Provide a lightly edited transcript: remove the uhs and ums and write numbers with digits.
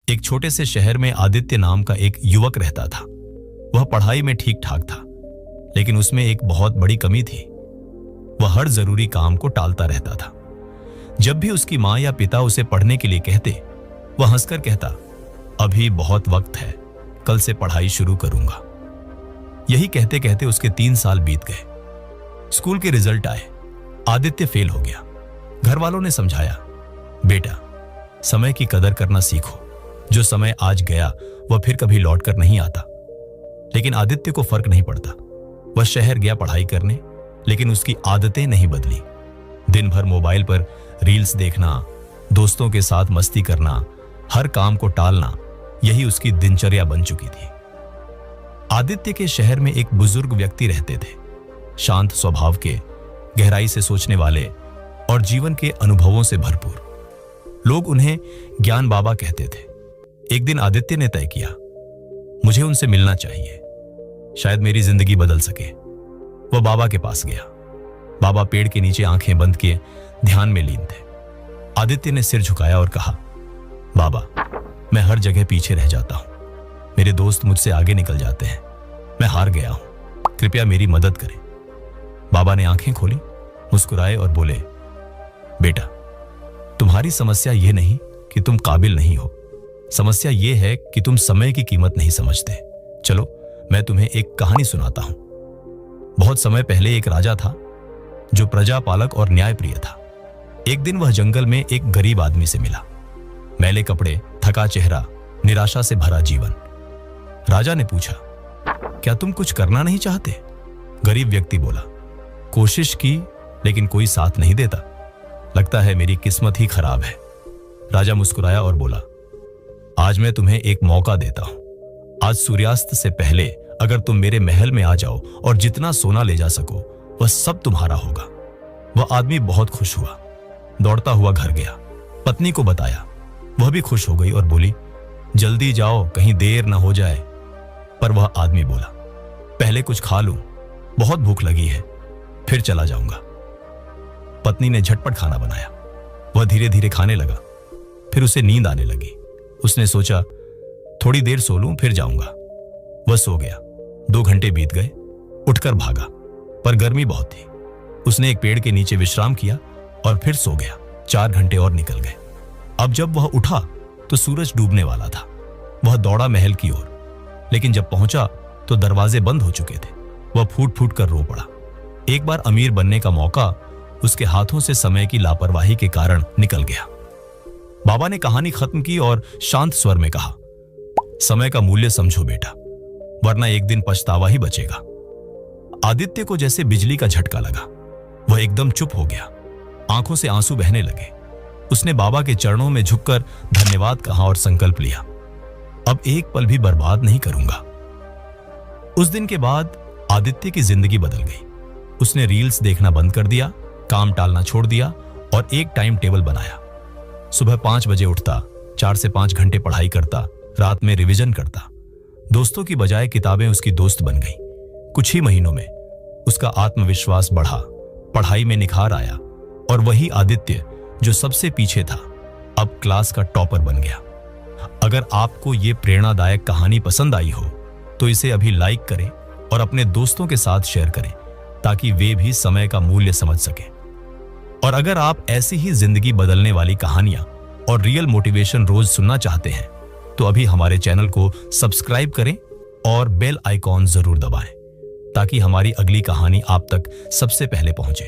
एक छोटे से शहर में आदित्य नाम का एक युवक रहता था। वह पढ़ाई में ठीक ठाक था, लेकिन उसमें एक बहुत बड़ी कमी थी। वह हर जरूरी काम को टालता रहता था। जब भी उसकी माँ या पिता उसे पढ़ने के लिए कहते, वह हंसकर कहता, अभी बहुत वक्त है, कल से पढ़ाई शुरू करूंगा। यही कहते कहते उसके 3 साल बीत गए। स्कूल के रिजल्ट आए। आदित्य फेल हो गया। घर वालों ने समझाया, बेटा समय की कदर करना सीखो, जो समय आज गया वह फिर कभी लौट कर नहीं आता। लेकिन आदित्य को फर्क नहीं पड़ता। वह शहर गया पढ़ाई करने, लेकिन उसकी आदतें नहीं बदली। दिन भर मोबाइल पर रील्स देखना, दोस्तों के साथ मस्ती करना, हर काम को टालना, यही उसकी दिनचर्या बन चुकी थी। आदित्य के शहर में एक बुजुर्ग व्यक्ति रहते थे, शांत स्वभाव के, गहराई से सोचने वाले और जीवन के अनुभवों से भरपूर। लोग उन्हें ज्ञान बाबा कहते थे। एक दिन आदित्य ने तय किया, मुझे उनसे मिलना चाहिए, शायद मेरी जिंदगी बदल सके। वह बाबा के पास गया। बाबा पेड़ के नीचे आंखें बंद किए ध्यान में लीन थे। आदित्य ने सिर झुकाया और कहा, बाबा मैं हर जगह पीछे रह जाता हूं, मेरे दोस्त मुझसे आगे निकल जाते हैं, मैं हार गया हूं, कृपया मेरी मदद करें। बाबा ने आंखें खोली, मुस्कुराए और बोले, बेटा तुम्हारी समस्या यह नहीं कि तुम काबिल नहीं हो, समस्या यह है कि तुम समय की कीमत नहीं समझते। चलो मैं तुम्हें एक कहानी सुनाता हूं। बहुत समय पहले एक राजा था जो प्रजापालक और न्यायप्रिय था। एक दिन वह जंगल में एक गरीब आदमी से मिला। मैले कपड़े, थका चेहरा, निराशा से भरा जीवन। राजा ने पूछा, क्या तुम कुछ करना नहीं चाहते? गरीब व्यक्ति बोला, कोशिश की लेकिन कोई साथ नहीं देता, लगता है मेरी किस्मत ही खराब है। राजा मुस्कुराया और बोला, आज मैं तुम्हें एक मौका देता हूं। आज सूर्यास्त से पहले अगर तुम मेरे महल में आ जाओ और जितना सोना ले जा सको वह सब तुम्हारा होगा। वह आदमी बहुत खुश हुआ, दौड़ता हुआ घर गया, पत्नी को बताया। वह भी खुश हो गई और बोली, जल्दी जाओ कहीं देर ना हो जाए। पर वह आदमी बोला, पहले कुछ खा लूं, बहुत भूख लगी है, फिर चला जाऊंगा। पत्नी ने झटपट खाना बनाया। वह धीरे धीरे खाने लगा। फिर उसे नींद आने लगी। उसने सोचा, थोड़ी देर सो लूं फिर जाऊंगा। वह सो गया। 2 घंटे बीत गए। उठकर भागा, पर गर्मी बहुत थी। उसने एक पेड़ के नीचे विश्राम किया और फिर सो गया। 4 घंटे और निकल गए। अब जब वह उठा तो सूरज डूबने वाला था। वह दौड़ा महल की ओर, लेकिन जब पहुंचा तो दरवाजे बंद हो चुके थे। वह फूट फूट कर रो पड़ा। एक बार अमीर बनने का मौका उसके हाथों से समय की लापरवाही के कारण निकल गया। बाबा ने कहानी खत्म की और शांत स्वर में कहा, समय का मूल्य समझो बेटा, वरना एक दिन पछतावा ही बचेगा। आदित्य को जैसे बिजली का झटका लगा। वह एकदम चुप हो गया। आंखों से आंसू बहने लगे। उसने बाबा के चरणों में झुककर धन्यवाद कहा और संकल्प लिया, अब एक पल भी बर्बाद नहीं करूंगा। उस दिन के बाद आदित्य की जिंदगी बदल गई। उसने रील्स देखना बंद कर दिया, काम टालना छोड़ दिया और एक टाइम टेबल बनाया। सुबह 5 बजे उठता, 4 से 5 घंटे पढ़ाई करता, रात में रिवीजन करता। दोस्तों की बजाय किताबें उसकी दोस्त बन गई। कुछ ही महीनों में उसका आत्मविश्वास बढ़ा, पढ़ाई में निखार आया और वही आदित्य जो सबसे पीछे था अब क्लास का टॉपर बन गया। अगर आपको ये प्रेरणादायक कहानी पसंद आई हो तो इसे अभी लाइक करें और अपने दोस्तों के साथ शेयर करें, ताकि वे भी समय का मूल्य समझ सकें। और अगर आप ऐसी ही जिंदगी बदलने वाली कहानियां और रियल मोटिवेशन रोज सुनना चाहते हैं तो अभी हमारे चैनल को सब्सक्राइब करें और बेल आइकॉन जरूर दबाएं, ताकि हमारी अगली कहानी आप तक सबसे पहले पहुंचे।